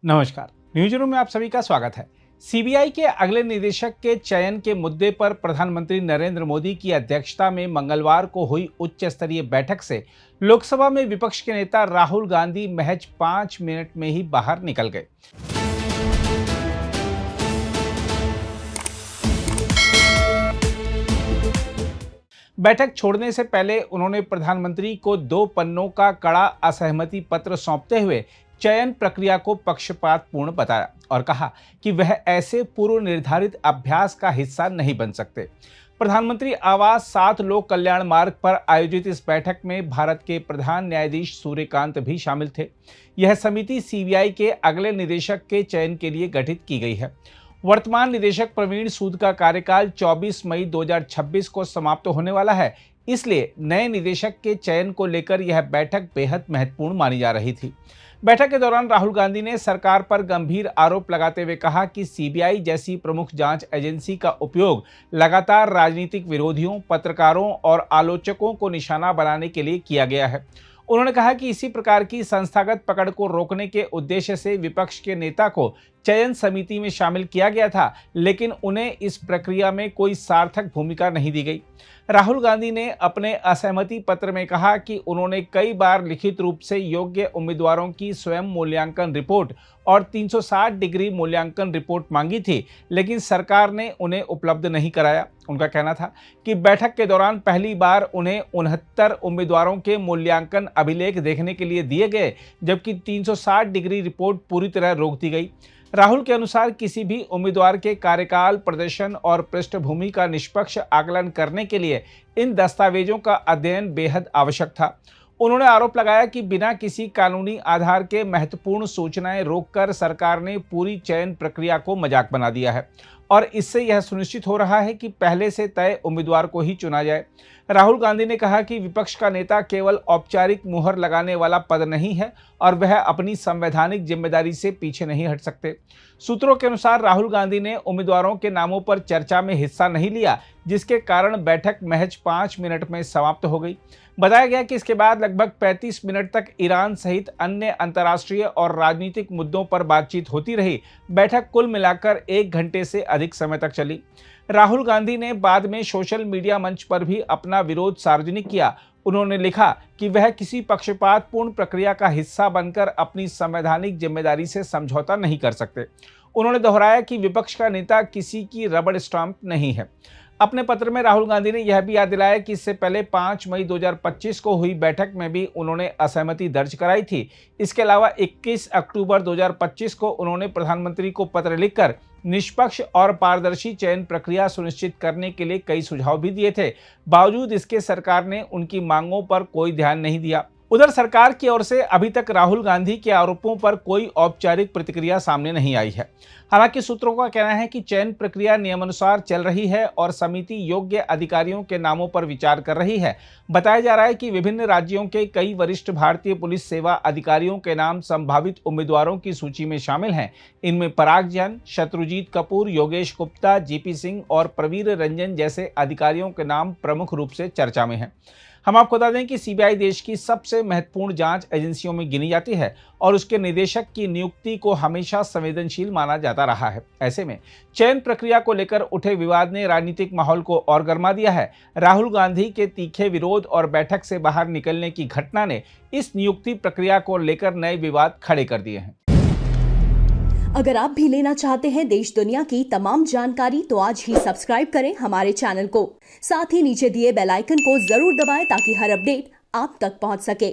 नमस्कार। News room में आप सभी का स्वागत है। सीबीआई के अगले निदेशक के चयन के मुद्दे पर प्रधानमंत्री नरेंद्र मोदी की अध्यक्षता में मंगलवार को हुई उच्च स्तरीय बैठक से लोकसभा में विपक्ष के नेता राहुल गांधी महज 5 मिनट में ही बाहर निकल गए। बैठक छोड़ने से पहले उन्होंने प्रधानमंत्री को 2 पन्नों का कड़ा असहमति पत्र सौंपते हुए चयन प्रक्रिया को पक्षपातपूर्ण बताया और कहा कि वह ऐसे पूर्व निर्धारित अभ्यास का हिस्सा नहीं बन सकते। प्रधानमंत्री आवास 7 लोक कल्याण मार्ग पर आयोजित इस बैठक में भारत के प्रधान न्यायाधीश सूर्यकांत भी शामिल थे। यह समिति सीबीआई के अगले निदेशक के चयन के लिए गठित की गई है। वर्तमान निदेशक प्रवीण सूद का कार्यकाल 24 मई 2026 को समाप्त होने वाला है, इसलिए नए निदेशक के चयन को लेकर यह बैठक बेहद महत्वपूर्ण मानी जा रही थी। बैठक के दौरान राहुल गांधी ने सरकार पर गंभीर आरोप लगाते हुए कहा कि सीबीआई जैसी प्रमुख जांच एजेंसी का उपयोग लगातार राजनीतिक विरोधियों, पत्रकारों और आलोचकों को निशाना बनाने के लिए किया गया है। उन्होंने कहा कि इसी प्रकार की संस्थागत पकड़ को रोकने के उद्देश्य से विपक्ष के नेता को चयन समिति में शामिल किया गया था, लेकिन उन्हें इस प्रक्रिया में कोई सार्थक भूमिका नहीं दी गई। राहुल गांधी ने अपने असहमति पत्र में कहा कि उन्होंने कई बार लिखित रूप से योग्य उम्मीदवारों की स्वयं मूल्यांकन रिपोर्ट और 360 डिग्री मूल्यांकन रिपोर्ट मांगी थी, लेकिन सरकार ने उन्हें उपलब्ध नहीं कराया। उनका कहना था कि बैठक के दौरान पहली बार उन्हें 69 उम्मीदवारों के मूल्यांकन अभिलेख देखने के लिए दिए गए, जबकि 360 डिग्री रिपोर्ट पूरी तरह रोक दी गई। राहुल के अनुसार किसी भी उम्मीदवार के कार्यकाल, प्रदर्शन और पृष्ठभूमि का निष्पक्ष आकलन करने के लिए इन दस्तावेजों का अध्ययन बेहद आवश्यक था। उन्होंने आरोप लगाया कि बिना किसी कानूनी आधार के महत्वपूर्ण सूचनाएं रोककर सरकार ने पूरी चयन प्रक्रिया को मजाक बना दिया है और इससे यह सुनिश्चित हो रहा है कि पहले से तय उम्मीदवार को ही चुना जाए। राहुल गांधी ने कहा कि विपक्ष का नेता केवल औपचारिक मुहर लगाने वाला पद नहीं है और वह अपनी संवैधानिक जिम्मेदारी से पीछे नहीं हट सकते। सूत्रों के अनुसार राहुल गांधी ने उम्मीदवारों के नामों पर चर्चा में हिस्सा नहीं लिया, जिसके कारण बैठक महज 5 मिनट में समाप्त हो गई। बताया गया कि इसके बाद लगभग 35 मिनट तक ईरान सहित अन्य अंतर्राष्ट्रीय और राजनीतिक मुद्दों पर बातचीत होती रही। बैठक कुल मिलाकर 1 घंटे से अधिक समय तक चली। राहुल गांधी ने बाद में सोशल मीडिया मंच पर भी अपना विरोध सार्वजनिक किया। उन्होंने लिखा कि वह किसी पक्षपातपूर्ण प्रक्रिया का हिस्सा बनकर अपनी संवैधानिक जिम्मेदारी से समझौता नहीं कर सकते। उन्होंने दोहराया कि विपक्ष का नेता किसी की रबड़ स्टाम्प नहीं है। अपने पत्र में राहुल गांधी ने यह भी याद दिलाया कि इससे पहले 5 मई 2025 को हुई बैठक में भी उन्होंने असहमति दर्ज कराई थी। इसके अलावा 21 अक्टूबर 2025 को उन्होंने प्रधानमंत्री को पत्र लिखकर निष्पक्ष और पारदर्शी चयन प्रक्रिया सुनिश्चित करने के लिए कई सुझाव भी दिए थे। बावजूद इसके सरकार ने उनकी मांगों पर कोई ध्यान नहीं दिया। उधर सरकार की ओर से अभी तक राहुल गांधी के आरोपों पर कोई औपचारिक प्रतिक्रिया सामने नहीं आई है। हालांकि सूत्रों का कहना है कि चयन प्रक्रिया नियमानुसार चल रही है और समिति योग्य अधिकारियों के नामों पर विचार कर रही है। बताया जा रहा है कि विभिन्न राज्यों के कई वरिष्ठ भारतीय पुलिस सेवा अधिकारियों के नाम संभावित उम्मीदवारों की सूची में शामिल हैं। इनमें पराग जैन, शत्रुजीत कपूर, योगेश गुप्ता, जीपी सिंह और प्रवीर रंजन जैसे अधिकारियों के नाम प्रमुख रूप से चर्चा में हैं। हम आपको बता दें कि सीबीआई देश की सबसे महत्वपूर्ण जांच एजेंसियों में गिनी जाती है और उसके निदेशक की नियुक्ति को हमेशा संवेदनशील माना जाता रहा है। ऐसे में चयन प्रक्रिया को लेकर उठे विवाद ने राजनीतिक माहौल को और गर्मा दिया है। राहुल गांधी के तीखे विरोध और बैठक से बाहर निकलने की घटना ने इस नियुक्ति प्रक्रिया को लेकर नए विवाद खड़े कर दिए हैं। अगर आप भी लेना चाहते हैं देश दुनिया की तमाम जानकारी तो आज ही सब्सक्राइब करें हमारे चैनल को। साथ ही नीचे दिए बेल आइकन को जरूर दबाएं ताकि हर अपडेट आप तक पहुंच सके।